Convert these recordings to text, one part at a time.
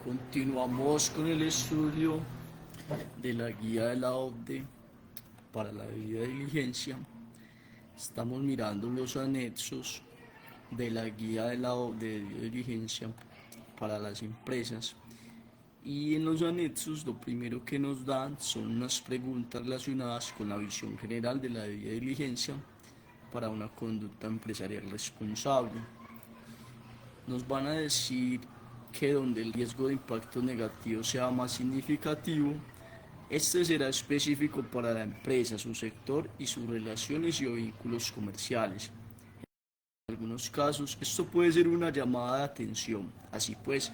Continuamos con el estudio de la guía de la OCDE para la debida diligencia. Estamos mirando los anexos de la guía de la OCDE de debida diligencia para las empresas. Y en los anexos lo primero que nos dan son unas preguntas relacionadas con la visión general de la debida diligencia para una conducta empresarial responsable. Nos van a decir que donde el riesgo de impacto negativo sea más significativo, este será específico para la empresa, su sector y sus relaciones y o vínculos comerciales. En algunos casos, esto puede ser una llamada de atención. Así pues,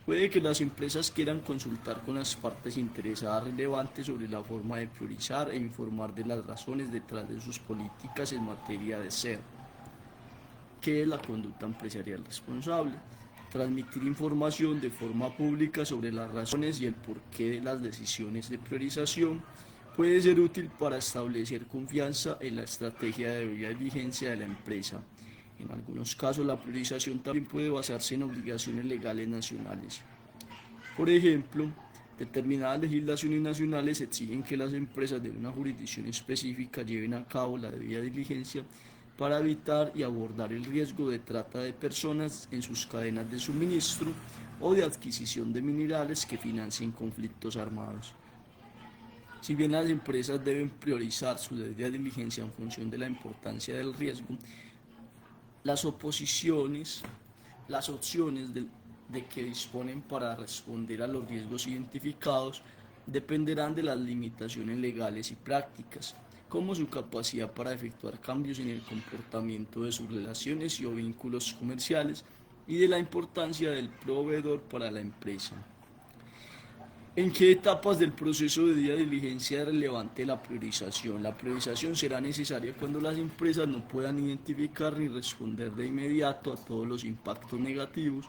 puede que las empresas quieran consultar con las partes interesadas relevantes sobre la forma de priorizar e informar de las razones detrás de sus políticas en materia de SER. ¿Qué es la conducta empresarial responsable? Transmitir información de forma pública sobre las razones y el porqué de las decisiones de priorización puede ser útil para establecer confianza en la estrategia de debida diligencia de la empresa. En algunos casos, la priorización también puede basarse en obligaciones legales nacionales. Por ejemplo, determinadas legislaciones nacionales exigen que las empresas de una jurisdicción específica lleven a cabo la debida diligencia para evitar y abordar el riesgo de trata de personas en sus cadenas de suministro o de adquisición de minerales que financien conflictos armados. Si bien las empresas deben priorizar su debida diligencia en función de la importancia del riesgo, las oposiciones, las opciones de que disponen para responder a los riesgos identificados dependerán de las limitaciones legales y prácticas, como su capacidad para efectuar cambios en el comportamiento de sus relaciones y o vínculos comerciales y de la importancia del proveedor para la empresa. ¿En qué etapas del proceso de debida diligencia es relevante la priorización? La priorización será necesaria cuando las empresas no puedan identificar ni responder de inmediato a todos los impactos negativos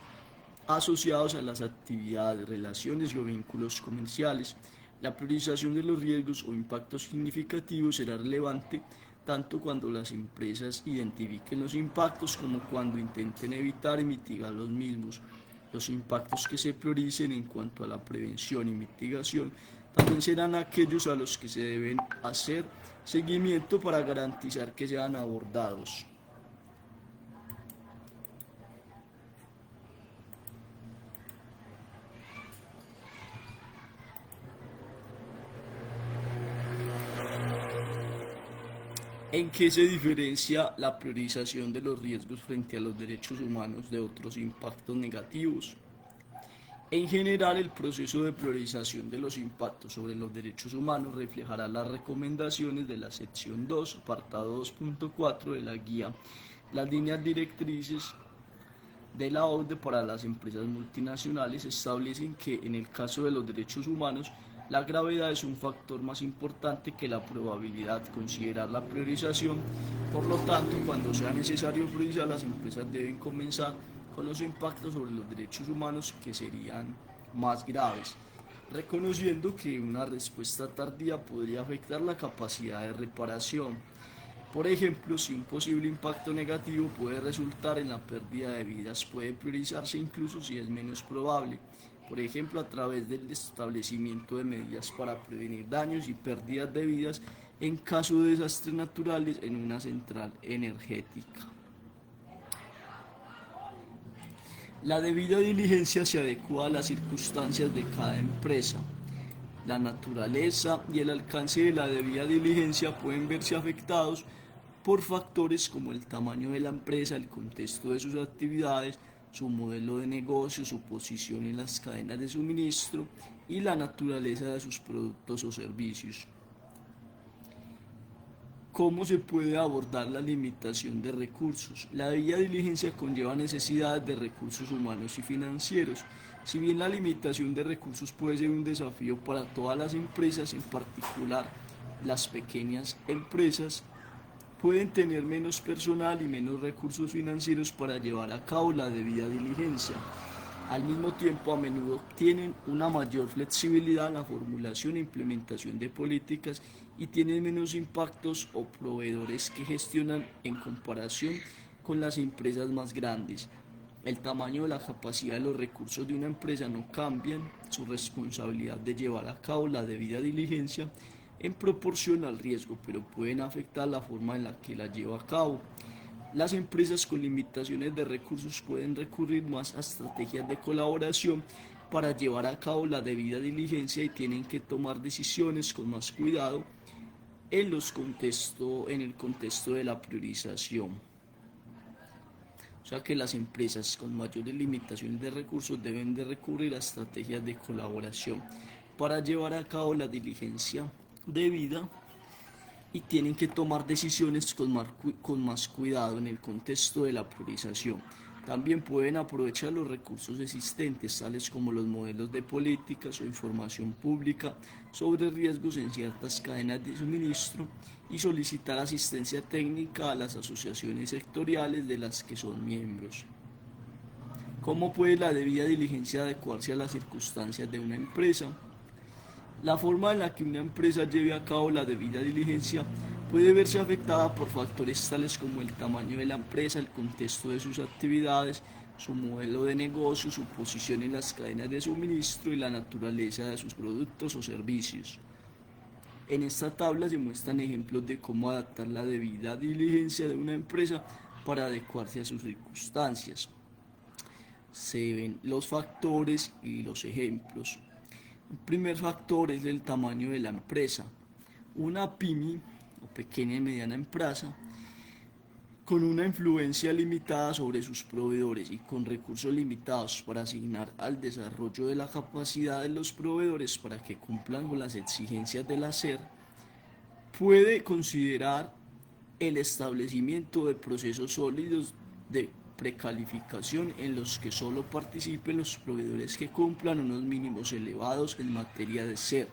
asociados a las actividades, relaciones y o vínculos comerciales. La priorización de los riesgos o impactos significativos será relevante tanto cuando las empresas identifiquen los impactos como cuando intenten evitar y mitigar los mismos. Los impactos que se prioricen en cuanto a la prevención y mitigación también serán aquellos a los que se deben hacer seguimiento para garantizar que sean abordados. ¿En qué se diferencia la priorización de los riesgos frente a los derechos humanos de otros impactos negativos? En general, el proceso de priorización de los impactos sobre los derechos humanos reflejará las recomendaciones de la sección 2, apartado 2.4 de la guía, las líneas directrices de la OCDE para las empresas multinacionales establecen que en el caso de los derechos humanos, la gravedad es un factor más importante que la probabilidad. Considerar la priorización, por lo tanto, cuando sea necesario priorizar, las empresas deben comenzar con los impactos sobre los derechos humanos que serían más graves, reconociendo que una respuesta tardía podría afectar la capacidad de reparación. Por ejemplo, si un posible impacto negativo puede resultar en la pérdida de vidas, puede priorizarse incluso si es menos probable, por ejemplo, a través del establecimiento de medidas para prevenir daños y pérdidas de vidas en caso de desastres naturales en una central energética. La debida diligencia se adecua a las circunstancias de cada empresa. La naturaleza y el alcance de la debida diligencia pueden verse afectados por factores como el tamaño de la empresa, el contexto de sus actividades, su modelo de negocio, su posición en las cadenas de suministro y la naturaleza de sus productos o servicios. ¿Cómo se puede abordar la limitación de recursos? La debida diligencia conlleva necesidades de recursos humanos y financieros. Si bien la limitación de recursos puede ser un desafío para todas las empresas, en particular las pequeñas empresas, pueden tener menos personal y menos recursos financieros para llevar a cabo la debida diligencia. Al mismo tiempo, a menudo tienen una mayor flexibilidad en la formulación e implementación de políticas y tienen menos impactos o proveedores que gestionan en comparación con las empresas más grandes. El tamaño de la capacidad de los recursos de una empresa no cambian su responsabilidad de llevar a cabo la debida diligencia en proporción al riesgo, pero pueden afectar la forma en la que la lleva a cabo. Las empresas con limitaciones de recursos pueden recurrir más a estrategias de colaboración para llevar a cabo la debida diligencia y tienen que tomar decisiones con más cuidado en el contexto de la priorización. O sea que las empresas con mayores limitaciones de recursos deben de recurrir a estrategias de colaboración para llevar a cabo la diligencia debida y tienen que tomar decisiones con más cuidado en el contexto de la priorización. También pueden aprovechar los recursos existentes, tales como los modelos de políticas o información pública sobre riesgos en ciertas cadenas de suministro y solicitar asistencia técnica a las asociaciones sectoriales de las que son miembros. ¿Cómo puede la debida diligencia adecuarse a las circunstancias de una empresa? La forma en la que una empresa lleve a cabo la debida diligencia puede verse afectada por factores tales como el tamaño de la empresa, el contexto de sus actividades, su modelo de negocio, su posición en las cadenas de suministro y la naturaleza de sus productos o servicios. En esta tabla se muestran ejemplos de cómo adaptar la debida diligencia de una empresa para adecuarse a sus circunstancias. Se ven los factores y los ejemplos. El primer factor es el tamaño de la empresa. Una pyme o pequeña y mediana empresa con una influencia limitada sobre sus proveedores y con recursos limitados para asignar al desarrollo de la capacidad de los proveedores para que cumplan con las exigencias del hacer, puede considerar el establecimiento de procesos sólidos de precalificación en los que solo participen los proveedores que cumplan unos mínimos elevados en materia de ser.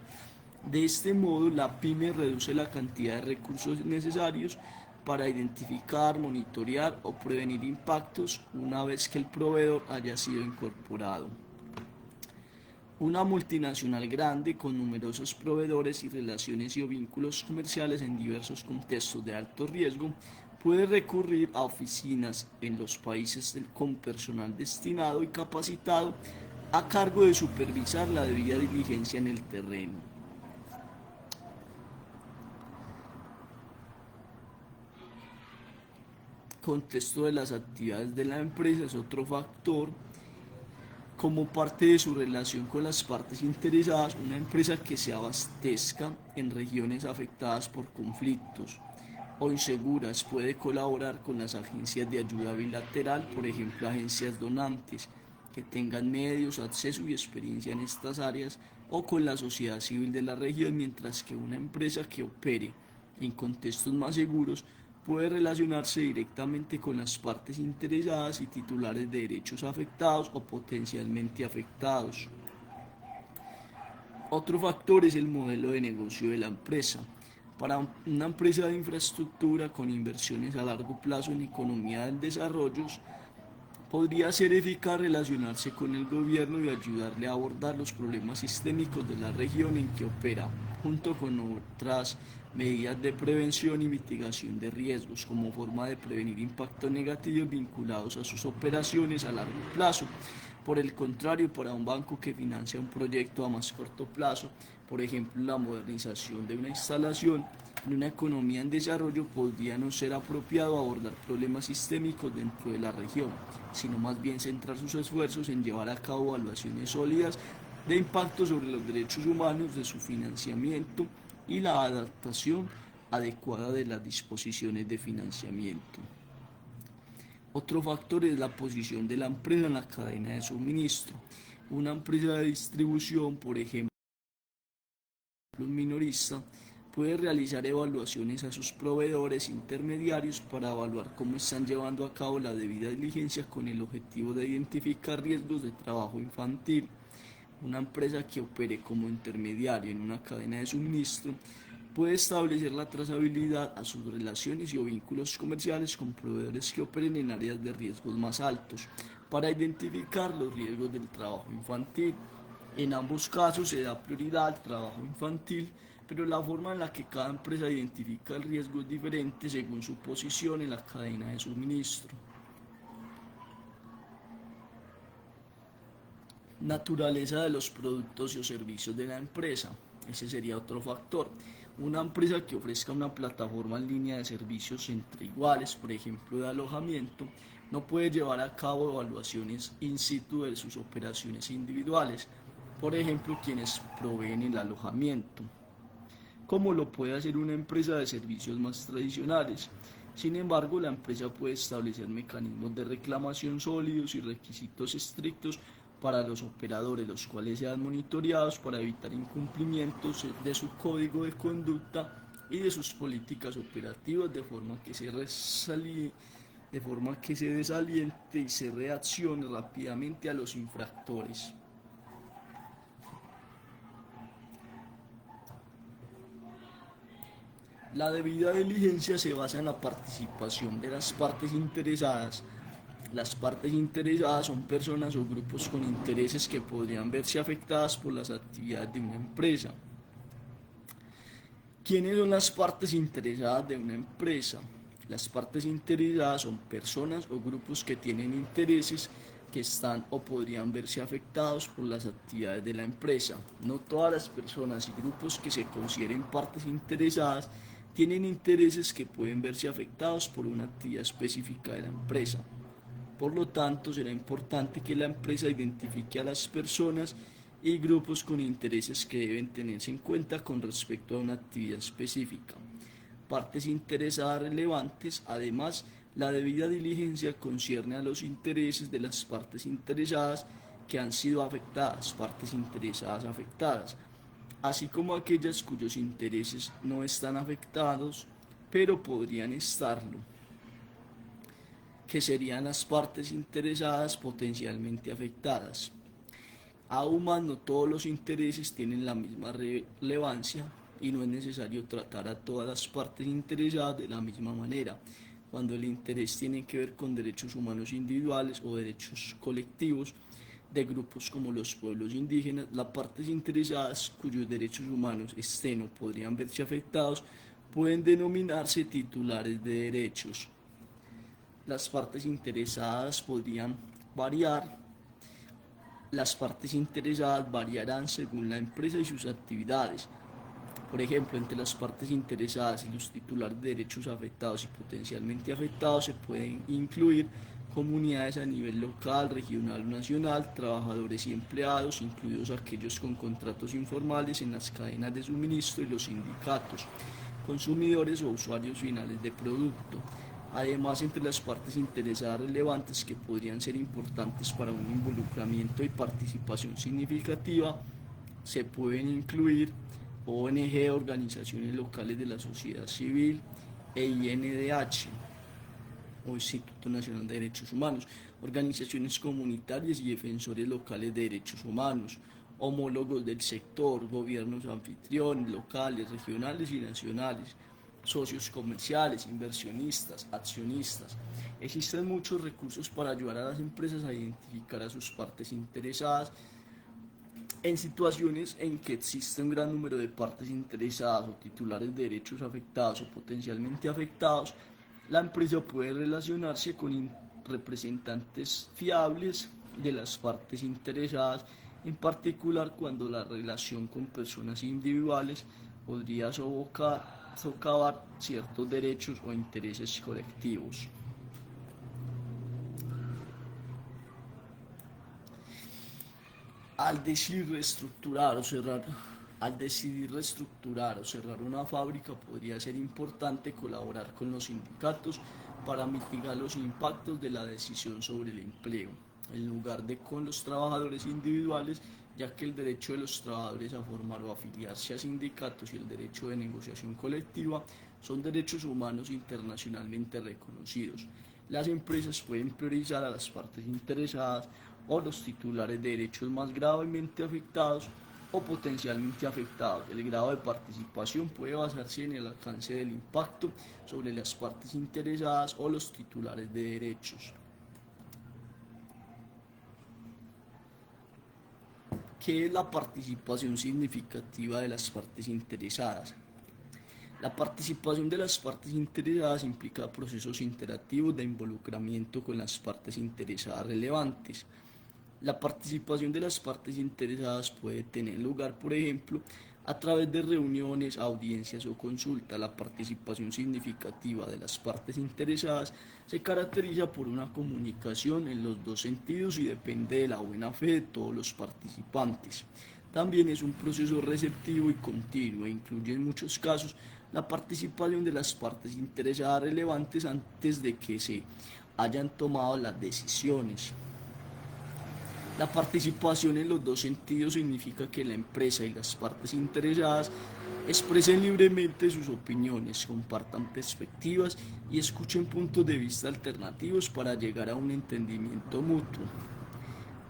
De este modo, la pyme reduce la cantidad de recursos necesarios para identificar, monitorear o prevenir impactos una vez que el proveedor haya sido incorporado. Una multinacional grande con numerosos proveedores y relaciones y o vínculos comerciales en diversos contextos de alto riesgo puede recurrir a oficinas en los países con personal destinado y capacitado a cargo de supervisar la debida diligencia en el terreno. Contexto de las actividades de la empresa es otro factor. Como parte de su relación con las partes interesadas, una empresa que se abastezca en regiones afectadas por conflictos o inseguras puede colaborar con las agencias de ayuda bilateral, por ejemplo agencias donantes que tengan medios, acceso y experiencia en estas áreas, o con la sociedad civil de la región, mientras que una empresa que opere en contextos más seguros puede relacionarse directamente con las partes interesadas y titulares de derechos afectados o potencialmente afectados. Otro factor es el modelo de negocio de la empresa. Para una empresa de infraestructura con inversiones a largo plazo en economía del desarrollo, podría ser eficaz relacionarse con el gobierno y ayudarle a abordar los problemas sistémicos de la región en que opera, junto con otras medidas de prevención y mitigación de riesgos como forma de prevenir impactos negativos vinculados a sus operaciones a largo plazo. Por el contrario, para un banco que financia un proyecto a más corto plazo, por ejemplo la modernización de una instalación en una economía en desarrollo, podría no ser apropiado abordar problemas sistémicos dentro de la región, sino más bien centrar sus esfuerzos en llevar a cabo evaluaciones sólidas de impacto sobre los derechos humanos, de su financiamiento y la adaptación adecuada de las disposiciones de financiamiento. Otro factor es la posición de la empresa en la cadena de suministro. Una empresa de distribución, por ejemplo, un minorista, puede realizar evaluaciones a sus proveedores intermediarios para evaluar cómo están llevando a cabo la debida diligencia con el objetivo de identificar riesgos de trabajo infantil. Una empresa que opere como intermediario en una cadena de suministro puede establecer la trazabilidad a sus relaciones y o vínculos comerciales con proveedores que operen en áreas de riesgos más altos para identificar los riesgos del trabajo infantil. En ambos casos se da prioridad al trabajo infantil, pero la forma en la que cada empresa identifica el riesgo es diferente según su posición en la cadena de suministro. Naturaleza de los productos y o servicios de la empresa. Ese sería otro factor. Una empresa que ofrezca una plataforma en línea de servicios entre iguales, por ejemplo de alojamiento, no puede llevar a cabo evaluaciones in situ de sus operaciones individuales, por ejemplo quienes proveen el alojamiento, como lo puede hacer una empresa de servicios más tradicionales. Sin embargo, la empresa puede establecer mecanismos de reclamación sólidos y requisitos estrictos para los operadores, los cuales sean monitoreados para evitar incumplimientos de su código de conducta y de sus políticas operativas, de forma que se desaliente y se reaccione rápidamente a los infractores. La debida diligencia se basa en la participación de las partes interesadas. Las partes interesadas son personas o grupos con intereses que podrían verse afectadas por las actividades de una empresa. ¿Quiénes son las partes interesadas de una empresa? Las partes interesadas son personas o grupos que tienen intereses que están o podrían verse afectados por las actividades de la empresa. No todas las personas y grupos que se consideren partes interesadas tienen intereses que pueden verse afectados por una actividad específica de la empresa. Por lo tanto, será importante que la empresa identifique a las personas y grupos con intereses que deben tenerse en cuenta con respecto a una actividad específica. Partes interesadas relevantes. Además, la debida diligencia concierne a los intereses de las partes interesadas que han sido afectadas, partes interesadas afectadas, así como aquellas cuyos intereses no están afectados, pero podrían estarlo, que serían las partes interesadas potencialmente afectadas. Aún más, no todos los intereses tienen la misma relevancia y no es necesario tratar a todas las partes interesadas de la misma manera. Cuando el interés tiene que ver con derechos humanos individuales o derechos colectivos de grupos como los pueblos indígenas, las partes interesadas cuyos derechos humanos estén o podrían verse afectados pueden denominarse titulares de derechos. Las partes interesadas podrían variar. Las partes interesadas variarán según la empresa y sus actividades. Por ejemplo, entre las partes interesadas y los titulares de derechos afectados y potencialmente afectados se pueden incluir comunidades a nivel local, regional o nacional, trabajadores y empleados, incluidos aquellos con contratos informales en las cadenas de suministro y los sindicatos, consumidores o usuarios finales de producto. Además, entre las partes interesadas relevantes que podrían ser importantes para un involucramiento y participación significativa, se pueden incluir ONG, organizaciones locales de la sociedad civil e INDH, o Instituto Nacional de Derechos Humanos, organizaciones comunitarias y defensores locales de derechos humanos, homólogos del sector, gobiernos anfitriones, locales, regionales y nacionales, socios comerciales, inversionistas, accionistas. Existen muchos recursos para ayudar a las empresas a identificar a sus partes interesadas. En situaciones en que existe un gran número de partes interesadas o titulares de derechos afectados o potencialmente afectados, la empresa puede relacionarse con representantes fiables de las partes interesadas, en particular cuando la relación con personas individuales podría socavar ciertos derechos o intereses colectivos. Al decidir reestructurar o cerrar una fábrica, podría ser importante colaborar con los sindicatos para mitigar los impactos de la decisión sobre el empleo, en lugar de con los trabajadores individuales, ya que el derecho de los trabajadores a formar o afiliarse a sindicatos y el derecho de negociación colectiva son derechos humanos internacionalmente reconocidos. Las empresas pueden priorizar a las partes interesadas o los titulares de derechos más gravemente afectados o potencialmente afectados. El grado de participación puede basarse en el alcance del impacto sobre las partes interesadas o los titulares de derechos. ¿Qué es la participación significativa de las partes interesadas? La participación de las partes interesadas implica procesos interactivos de involucramiento con las partes interesadas relevantes. La participación de las partes interesadas puede tener lugar, por ejemplo, a través de reuniones, audiencias o consultas. La participación significativa de las partes interesadas se caracteriza por una comunicación en los dos sentidos y depende de la buena fe de todos los participantes. También es un proceso receptivo y continuo e incluye en muchos casos la participación de las partes interesadas relevantes antes de que se hayan tomado las decisiones. La participación en los dos sentidos significa que la empresa y las partes interesadas expresen libremente sus opiniones, compartan perspectivas y escuchen puntos de vista alternativos para llegar a un entendimiento mutuo.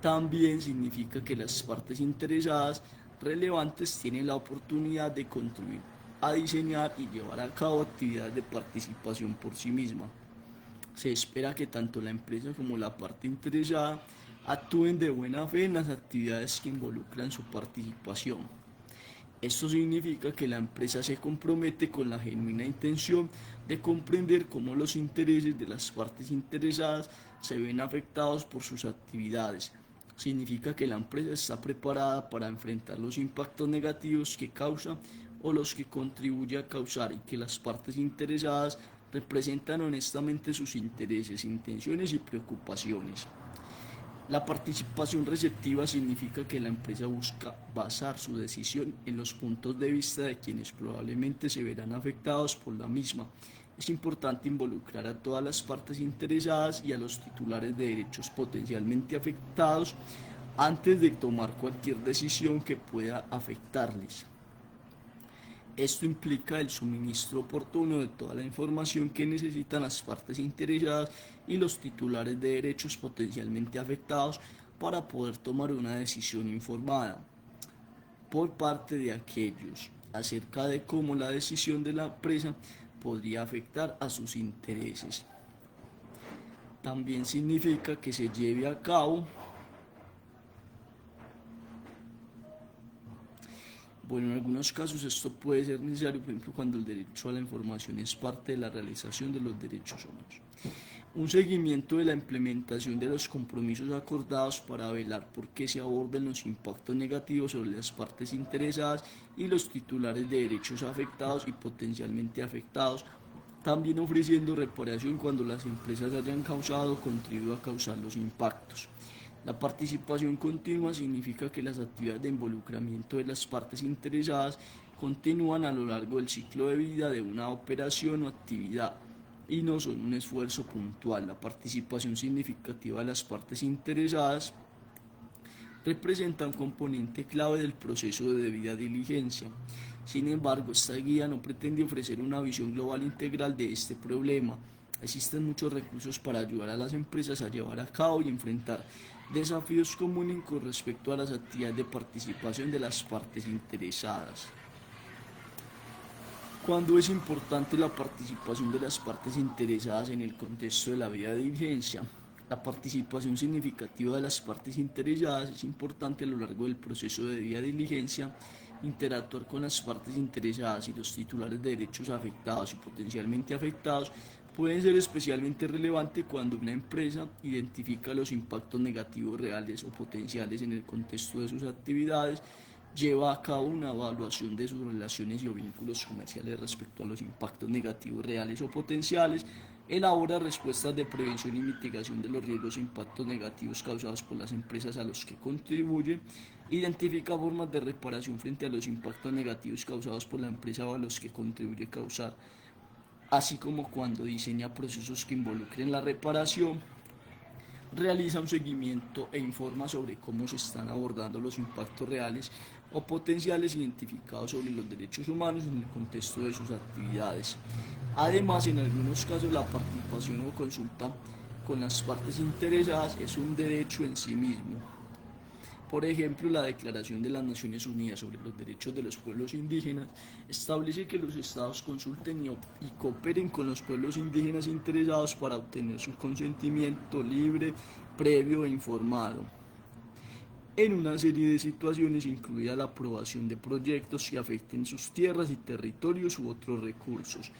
También significa que las partes interesadas relevantes tienen la oportunidad de contribuir a diseñar y llevar a cabo actividades de participación por sí misma. Se espera que tanto la empresa como la parte interesada actúen de buena fe en las actividades que involucran su participación. Esto significa que la empresa se compromete con la genuina intención de comprender cómo los intereses de las partes interesadas se ven afectados por sus actividades. Significa que la empresa está preparada para enfrentar los impactos negativos que causa o los que contribuye a causar y que las partes interesadas representan honestamente sus intereses, intenciones y preocupaciones. La participación receptiva significa que la empresa busca basar su decisión en los puntos de vista de quienes probablemente se verán afectados por la misma. Es importante involucrar a todas las partes interesadas y a los titulares de derechos potencialmente afectados antes de tomar cualquier decisión que pueda afectarles. Esto implica el suministro oportuno de toda la información que necesitan las partes interesadas y los titulares de derechos potencialmente afectados para poder tomar una decisión informada por parte de aquellos acerca de cómo la decisión de la empresa podría afectar a sus intereses. También significa que se lleve a cabo Bueno, en algunos casos esto puede ser necesario, por ejemplo, cuando el derecho a la información es parte de la realización de los derechos humanos. Un seguimiento de la implementación de los compromisos acordados para velar por que se aborden los impactos negativos sobre las partes interesadas y los titulares de derechos afectados y potencialmente afectados, también ofreciendo reparación cuando las empresas hayan causado o contribuido a causar los impactos. La participación continua significa que las actividades de involucramiento de las partes interesadas continúan a lo largo del ciclo de vida de una operación o actividad y no son un esfuerzo puntual. La participación significativa de las partes interesadas representa un componente clave del proceso de debida diligencia. Sin embargo, esta guía no pretende ofrecer una visión global integral de este problema. Existen muchos recursos para ayudar a las empresas a llevar a cabo y enfrentar desafíos comunes con respecto a las actividades de participación de las partes interesadas. ¿Cuándo es importante la participación de las partes interesadas en el contexto de la vida de diligencia? La participación significativa de las partes interesadas es importante a lo largo del proceso de debida diligencia. Interactuar con las partes interesadas y los titulares de derechos afectados y potencialmente afectados pueden ser especialmente relevante cuando una empresa identifica los impactos negativos reales o potenciales en el contexto de sus actividades, lleva a cabo una evaluación de sus relaciones y o vínculos comerciales respecto a los impactos negativos reales o potenciales, elabora respuestas de prevención y mitigación de los riesgos e impactos negativos causados por las empresas a los que contribuye, identifica formas de reparación frente a los impactos negativos causados por la empresa o a los que contribuye a causar, así como cuando diseña procesos que involucren la reparación, realiza un seguimiento e informa sobre cómo se están abordando los impactos reales o potenciales identificados sobre los derechos humanos en el contexto de sus actividades. Además, en algunos casos la participación o consulta con las partes interesadas es un derecho en sí mismo. Por ejemplo, la Declaración de las Naciones Unidas sobre los Derechos de los Pueblos Indígenas establece que los estados consulten y cooperen con los pueblos indígenas interesados para obtener su consentimiento libre, previo e informado en una serie de situaciones, incluida la aprobación de proyectos que afecten sus tierras y territorios u otros recursos.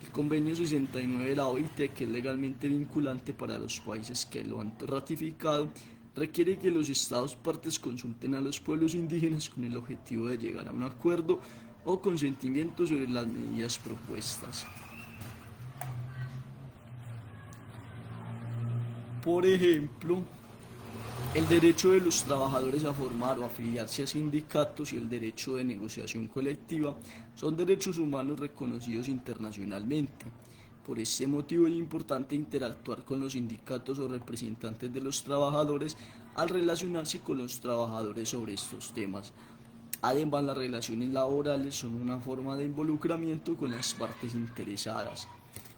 El Convenio 69 de la OIT, que es legalmente vinculante para los países que lo han ratificado, requiere que los estados partes consulten a los pueblos indígenas con el objetivo de llegar a un acuerdo o consentimiento sobre las medidas propuestas. Por ejemplo, el derecho de los trabajadores a formar o afiliarse a sindicatos y el derecho de negociación colectiva son derechos humanos reconocidos internacionalmente. Por este motivo es importante interactuar con los sindicatos o representantes de los trabajadores al relacionarse con los trabajadores sobre estos temas. Además, las relaciones laborales son una forma de involucramiento con las partes interesadas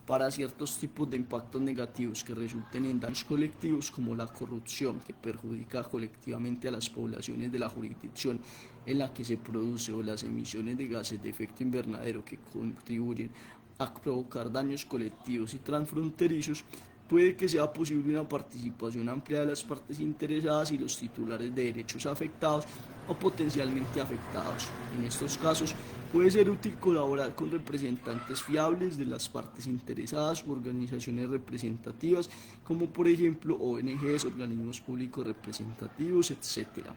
para ciertos tipos de impactos negativos que resulten en daños colectivos como la corrupción, que perjudica colectivamente a las poblaciones de la jurisdicción en la que se produce, o las emisiones de gases de efecto invernadero que contribuyen a provocar daños colectivos y transfronterizos. Puede que sea posible una participación amplia de las partes interesadas y los titulares de derechos afectados o potencialmente afectados. En estos casos, puede ser útil colaborar con representantes fiables de las partes interesadas u organizaciones representativas, como por ejemplo ONGs, organismos públicos representativos, etc.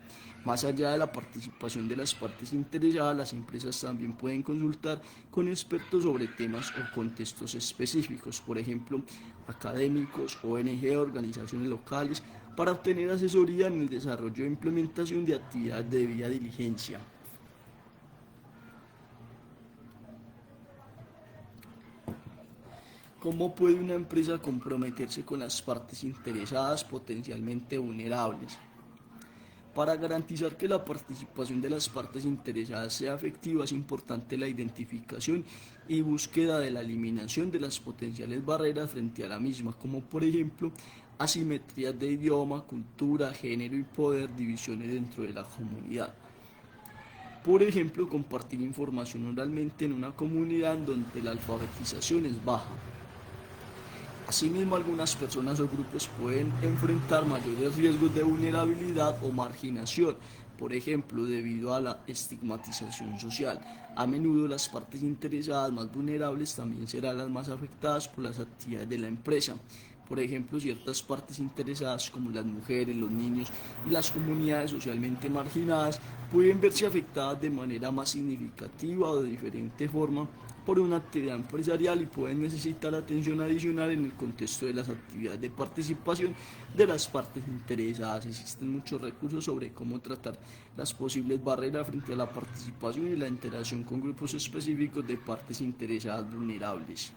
Más allá de la participación de las partes interesadas, las empresas también pueden consultar con expertos sobre temas o contextos específicos, por ejemplo, académicos, ONG, organizaciones locales, para obtener asesoría en el desarrollo e implementación de actividades de debida diligencia. ¿Cómo puede una empresa comprometerse con las partes interesadas potencialmente vulnerables? Para garantizar que la participación de las partes interesadas sea efectiva, es importante la identificación y búsqueda de la eliminación de las potenciales barreras frente a la misma, como por ejemplo asimetrías de idioma, cultura, género y poder, divisiones dentro de la comunidad. Por ejemplo, compartir información oralmente en una comunidad en donde la alfabetización es baja. Asimismo, algunas personas o grupos pueden enfrentar mayores riesgos de vulnerabilidad o marginación, por ejemplo, debido a la estigmatización social. A menudo las partes interesadas más vulnerables también serán las más afectadas por las actividades de la empresa. Por ejemplo, ciertas partes interesadas como las mujeres, los niños y las comunidades socialmente marginadas pueden verse afectadas de manera más significativa o de diferente forma por una actividad empresarial y pueden necesitar atención adicional en el contexto de las actividades de participación de las partes interesadas. Existen muchos recursos sobre cómo tratar las posibles barreras frente a la participación y la interacción con grupos específicos de partes interesadas vulnerables.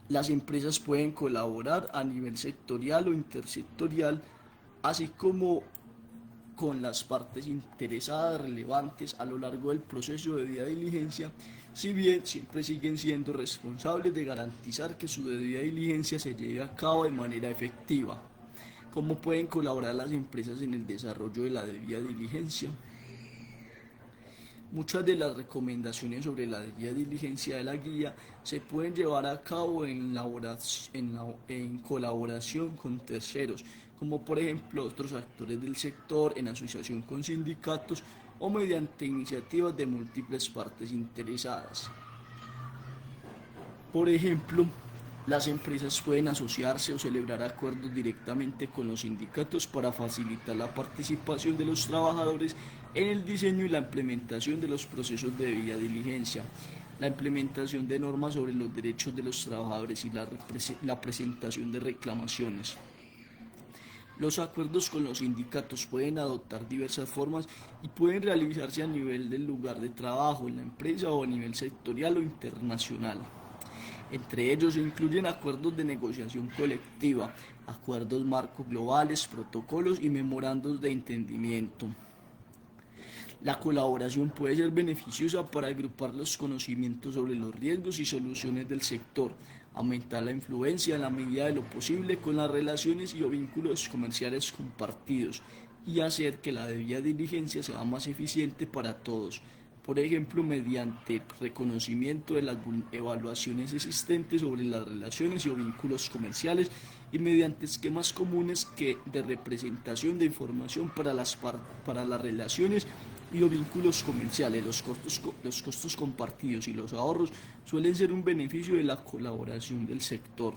Las empresas pueden colaborar a nivel sectorial o intersectorial, así como con las partes interesadas relevantes a lo largo del proceso de debida diligencia, si bien siempre siguen siendo responsables de garantizar que su debida diligencia se lleve a cabo de manera efectiva. ¿Cómo pueden colaborar las empresas en el desarrollo de la debida diligencia? Muchas de las recomendaciones sobre la debida diligencia de la guía se pueden llevar a cabo en colaboración con terceros, como por ejemplo otros actores del sector, en asociación con sindicatos o mediante iniciativas de múltiples partes interesadas. Por ejemplo, las empresas pueden asociarse o celebrar acuerdos directamente con los sindicatos para facilitar la participación de los trabajadores en el diseño y la implementación de los procesos de debida diligencia, la implementación de normas sobre los derechos de los trabajadores y la presentación de reclamaciones. Los acuerdos con los sindicatos pueden adoptar diversas formas y pueden realizarse a nivel del lugar de trabajo, en la empresa o a nivel sectorial o internacional. Entre ellos se incluyen acuerdos de negociación colectiva, acuerdos marco globales, protocolos y memorandos de entendimiento. La colaboración puede ser beneficiosa para agrupar los conocimientos sobre los riesgos y soluciones del sector, aumentar la influencia en la medida de lo posible con las relaciones y o vínculos comerciales compartidos y hacer que la debida diligencia sea más eficiente para todos. Por ejemplo, mediante reconocimiento de las evaluaciones existentes sobre las relaciones y o vínculos comerciales y mediante esquemas comunes de representación de información para las relaciones y los vínculos comerciales. Los costos compartidos y los ahorros suelen ser un beneficio de la colaboración del sector.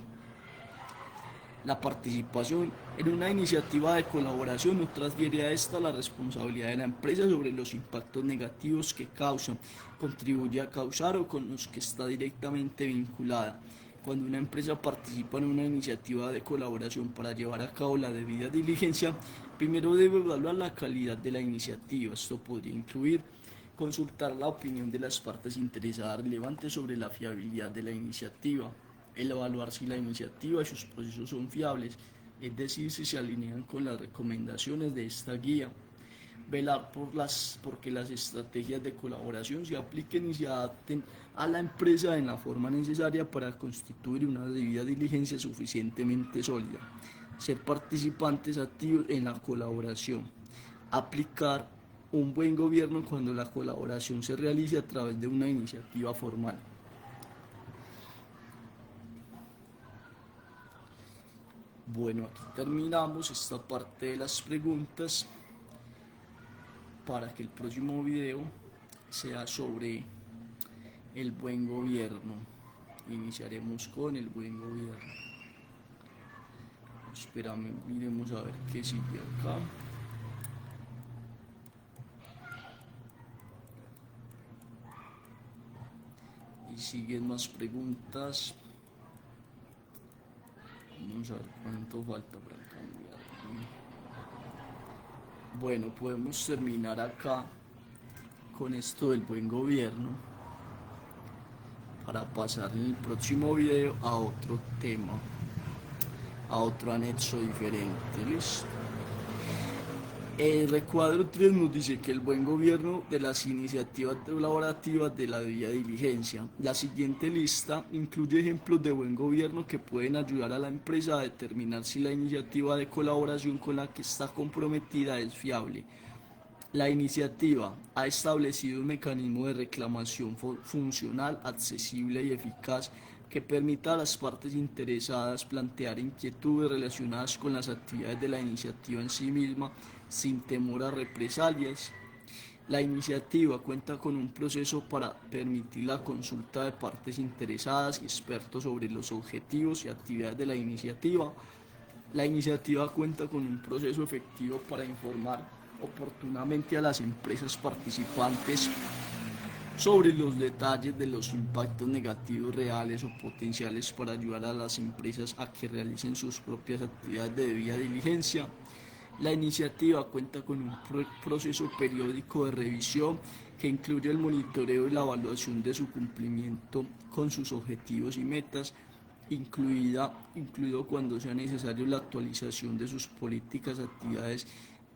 La participación en una iniciativa de colaboración no transfiere a esta la responsabilidad de la empresa sobre los impactos negativos que causa, contribuye a causar o con los que está directamente vinculada. Cuando una empresa participa en una iniciativa de colaboración para llevar a cabo la debida diligencia, primero debe evaluar la calidad de la iniciativa. Esto podría incluir consultar la opinión de las partes interesadas relevantes sobre la fiabilidad de la iniciativa, el evaluar si la iniciativa y sus procesos son fiables, es decir, si se alinean con las recomendaciones de esta guía, velar porque las estrategias de colaboración se apliquen y se adapten a la empresa en la forma necesaria para constituir una debida diligencia suficientemente sólida, ser participantes activos en la colaboración, aplicar un buen gobierno cuando la colaboración se realice a través de una iniciativa formal. Bueno, aquí terminamos esta parte de las preguntas para que el próximo video sea sobre el buen gobierno. Iniciaremos con el buen gobierno. Espérame, miremos a ver qué sigue acá. Y siguen más preguntas. Vamos a ver cuánto falta para cambiar. Bueno, podemos terminar acá con esto del buen gobierno para pasar en el próximo video a otro tema, a otro anexo diferente. ¿Listo? El recuadro 3 nos dice que el buen gobierno de las iniciativas colaborativas de la debida diligencia. La siguiente lista incluye ejemplos de buen gobierno que pueden ayudar a la empresa a determinar si la iniciativa de colaboración con la que está comprometida es fiable. La iniciativa ha establecido un mecanismo de reclamación funcional, accesible y eficaz que permita a las partes interesadas plantear inquietudes relacionadas con las actividades de la iniciativa en sí misma sin temor a represalias. La iniciativa cuenta con un proceso para permitir la consulta de partes interesadas y expertos sobre los objetivos y actividades de la iniciativa. La iniciativa cuenta con un proceso efectivo para informar oportunamente a las empresas participantes sobre los detalles de los impactos negativos reales o potenciales para ayudar a las empresas a que realicen sus propias actividades de debida diligencia. La iniciativa cuenta con un proceso periódico de revisión que incluye el monitoreo y la evaluación de su cumplimiento con sus objetivos y metas, incluido cuando sea necesario la actualización de sus políticas, actividades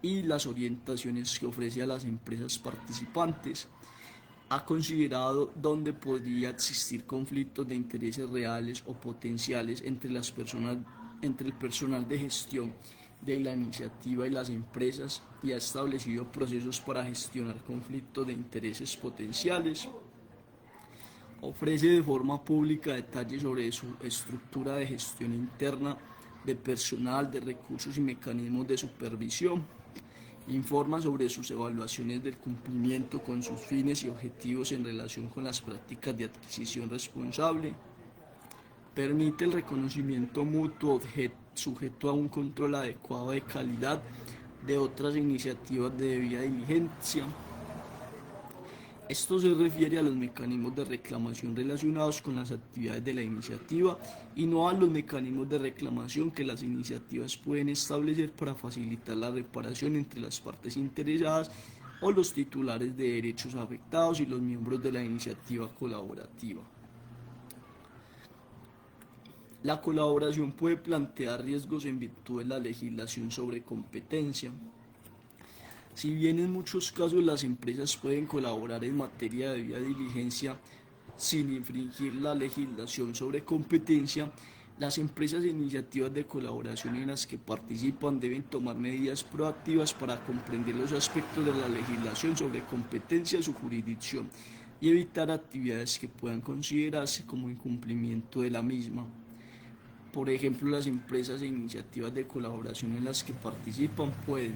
y las orientaciones que ofrece a las empresas participantes. Ha considerado dónde podría existir conflictos de intereses reales o potenciales entre el personal de gestión de la iniciativa y las empresas y ha establecido procesos para gestionar conflictos de intereses potenciales. Ofrece de forma pública detalles sobre su estructura de gestión interna, de personal, de recursos y mecanismos de supervisión. Informa sobre sus evaluaciones del cumplimiento con sus fines y objetivos en relación con las prácticas de adquisición responsable. Permite el reconocimiento mutuo sujeto a un control adecuado de calidad de otras iniciativas de debida diligencia. Esto se refiere a los mecanismos de reclamación relacionados con las actividades de la iniciativa y no a los mecanismos de reclamación que las iniciativas pueden establecer para facilitar la reparación entre las partes interesadas o los titulares de derechos afectados y los miembros de la iniciativa colaborativa. La colaboración puede plantear riesgos en virtud de la legislación sobre competencia. Si bien en muchos casos las empresas pueden colaborar en materia de debida diligencia sin infringir la legislación sobre competencia, las empresas e iniciativas de colaboración en las que participan deben tomar medidas proactivas para comprender los aspectos de la legislación sobre competencia y su jurisdicción y evitar actividades que puedan considerarse como incumplimiento de la misma. Por ejemplo, las empresas e iniciativas de colaboración en las que participan pueden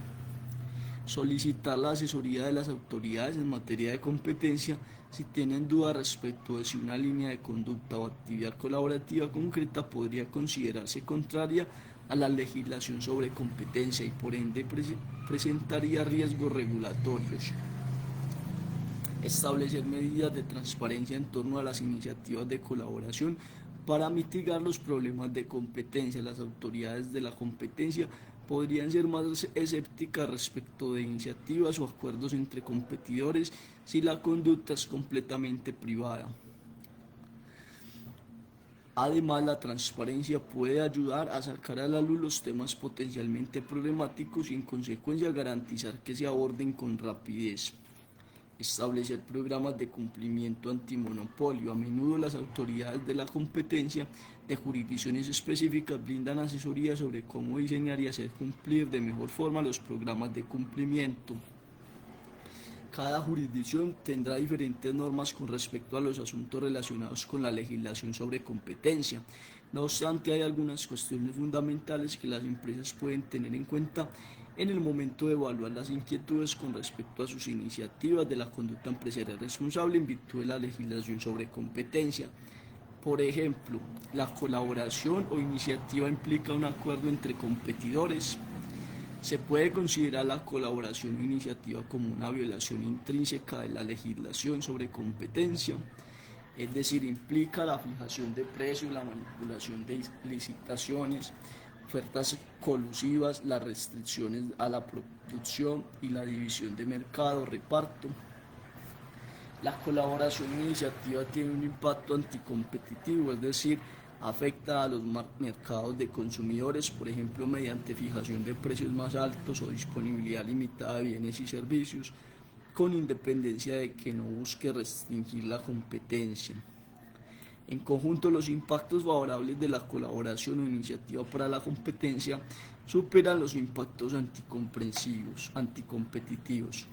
solicitar la asesoría de las autoridades en materia de competencia si tienen dudas respecto de si una línea de conducta o actividad colaborativa concreta podría considerarse contraria a la legislación sobre competencia y por ende presentaría riesgos regulatorios. Establecer medidas de transparencia en torno a las iniciativas de colaboración para mitigar los problemas de competencia. Las autoridades de la competencia podrían ser más escépticas respecto de iniciativas o acuerdos entre competidores si la conducta es completamente privada. Además, la transparencia puede ayudar a sacar a la luz los temas potencialmente problemáticos y en consecuencia garantizar que se aborden con rapidez. Establecer programas de cumplimiento antimonopolio. A menudo las autoridades de la competencia de jurisdicciones específicas brindan asesoría sobre cómo diseñar y hacer cumplir de mejor forma los programas de cumplimiento. Cada jurisdicción tendrá diferentes normas con respecto a los asuntos relacionados con la legislación sobre competencia. No obstante, hay algunas cuestiones fundamentales que las empresas pueden tener en cuenta en el momento de evaluar las inquietudes con respecto a sus iniciativas de la conducta empresarial responsable en virtud de la legislación sobre competencia. Por ejemplo, la colaboración o iniciativa implica un acuerdo entre competidores. Se puede considerar la colaboración o iniciativa como una violación intrínseca de la legislación sobre competencia, es decir, implica la fijación de precios, la manipulación de licitaciones, ofertas colusivas, las restricciones a la producción y la división de mercado, reparto. La colaboración o iniciativa tiene un impacto anticompetitivo, es decir, afecta a los mercados de consumidores, por ejemplo, mediante fijación de precios más altos o disponibilidad limitada de bienes y servicios, con independencia de que no busque restringir la competencia. En conjunto, los impactos favorables de la colaboración o iniciativa para la competencia superan los impactos anticompetitivos.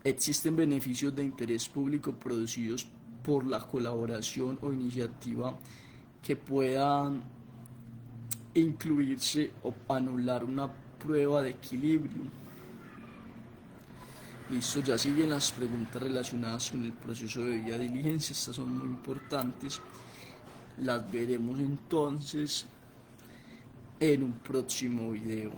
Existen beneficios de interés público producidos por la colaboración o iniciativa que puedan incluirse o anular una prueba de equilibrio. Listo, ya siguen las preguntas relacionadas con el proceso de debida diligencia, estas son muy importantes, las veremos entonces en un próximo video.